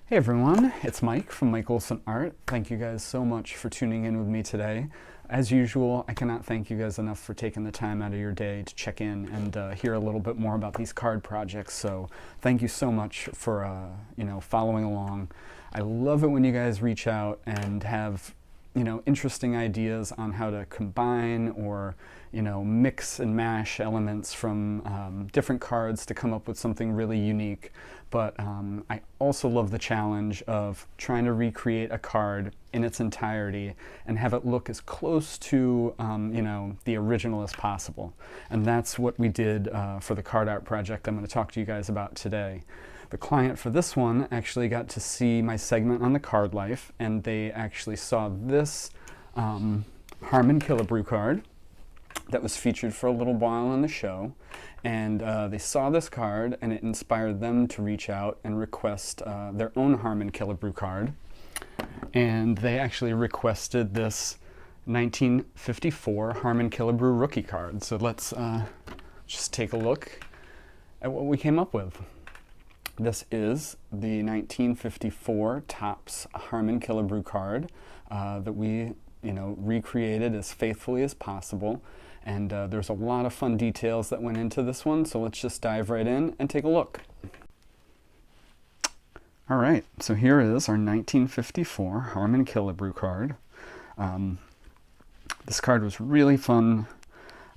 Hey everyone, it's Mike from Mike Olson Art. Thank you guys so much for tuning in with me today. As usual, I cannot thank you guys enough for taking the time out of your day to check in and hear a little bit more about these card projects. So thank you so much for following along. I love it when you guys reach out and have interesting ideas on how to combine or mix and mash elements from different cards to come up with something really unique. But I also love the challenge of trying to recreate a card in its entirety and have it look as close to the original as possible. And that's what we did for the card art project I'm going to talk to you guys about today. The client for this one actually got to see my segment on the card life, and they actually saw this Harmon Killebrew card that was featured for a little while on the show. And they saw this card, and it inspired them to reach out and request their own Harmon Killebrew card. And they actually requested this 1954 Harmon Killebrew rookie card. So let's just take a look at what we came up with. This is the 1954 Topps Harmon Killebrew card that we recreated as faithfully as possible. And there's a lot of fun details that went into this one, so let's just dive right in and take a look. All right, so here is our 1954 Harmon Killebrew card. This card was really fun.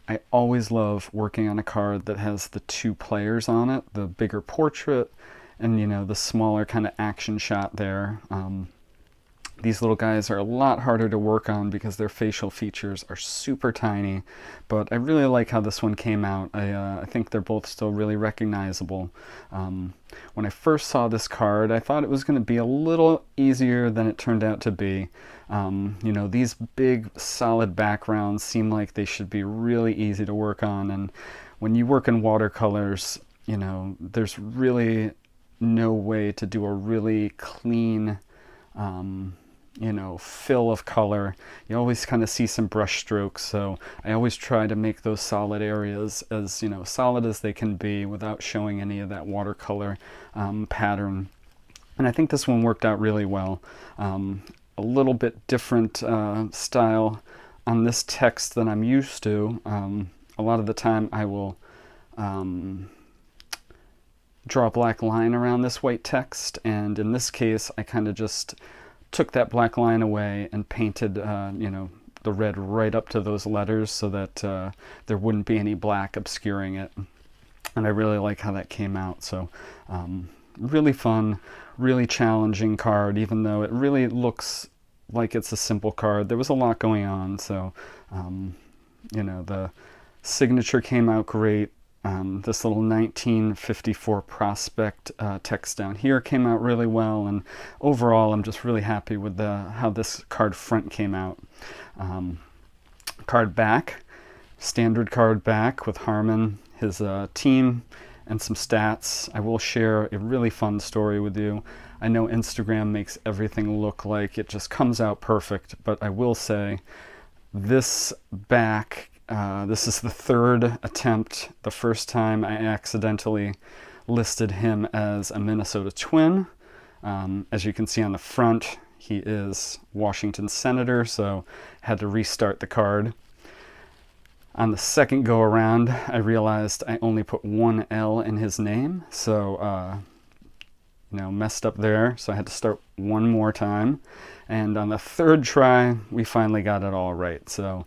I always love working on a card that has the two players on it, the bigger portrait and the smaller kind of action shot there. These little guys are a lot harder to work on because their facial features are super tiny, but I really like how this one came out. I think they're both still really recognizable. When I first saw this card, I thought it was going to be a little easier than it turned out to be. These big solid backgrounds seem like they should be really easy to work on, and when you work in watercolors, there's really no way to do a really clean fill of color. You always kind of see some brush strokes, so I always try to make those solid areas as solid as they can be without showing any of that watercolor pattern. And I think this one worked out really well. A little bit different style on this text than I'm used to. A lot of the time I will draw a black line around this white text, and in this case I kind of just took that black line away and painted the red right up to those letters so that there wouldn't be any black obscuring it. And I really like how that came out. So really fun, really challenging card, even though it really looks like it's a simple card. There was a lot going on, so the signature came out great. This little 1954 prospect text down here came out really well, and overall I'm just really happy with how this card front came out. Card back, standard card back with Harmon, his team, and some stats. I will share a really fun story with you. I know Instagram makes everything look like it just comes out perfect, but I will say this back, this is the third attempt. The first time I accidentally listed him as a Minnesota Twin. As you can see on the front, he is Washington Senator, so had to restart the card. On the second go around, I realized I only put one L in his name, so messed up there, so I had to start one more time. And on the third try, we finally got it all right. So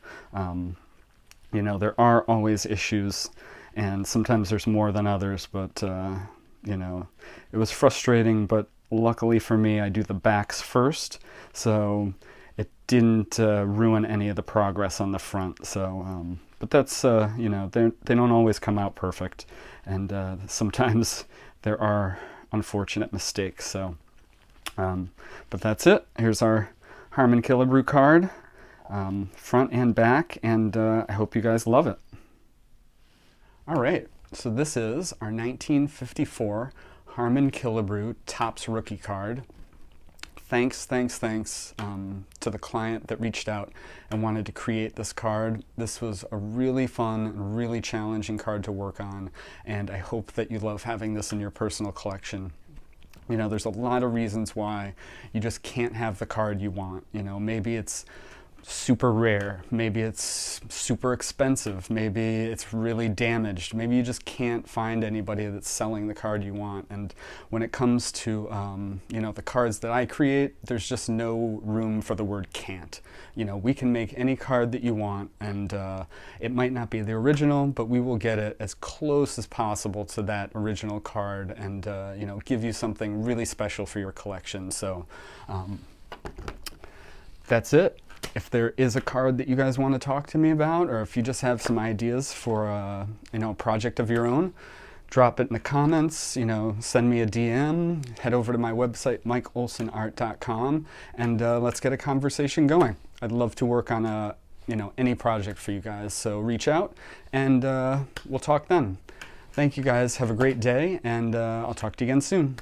there are always issues, and sometimes there's more than others, but it was frustrating, but luckily for me, I do the backs first, so it didn't ruin any of the progress on the front. So but that's they don't always come out perfect, and sometimes there are unfortunate mistakes. So but that's it. Here's our Harmon Killebrew card, front and back, and I hope you guys love it. All right, so this is our 1954 Harmon Killebrew Topps rookie card. Thanks to the client that reached out and wanted to create this card. This was a really fun, really challenging card to work on, and I hope that you love having this in your personal collection. You know, there's a lot of reasons why you just can't have the card you want. You know, maybe it's super rare, maybe it's super expensive, maybe it's really damaged, maybe you just can't find anybody that's selling the card you want. And when it comes to you know, the cards that I create, there's just no room for the word can't. You know, we can make any card that you want, and it might not be the original, but we will get it as close as possible to that original card, and you know, give you something really special for your collection. So that's it. If there is a card that you guys want to talk to me about, or if you just have some ideas for you know, a project of your own, drop it in the comments. You know, send me a DM, head over to my website mikeolsenart.com, and let's get a conversation going. I'd love to work on you know, any project for you guys, so reach out and we'll talk then. Thank you guys, have a great day, and I'll talk to you again soon.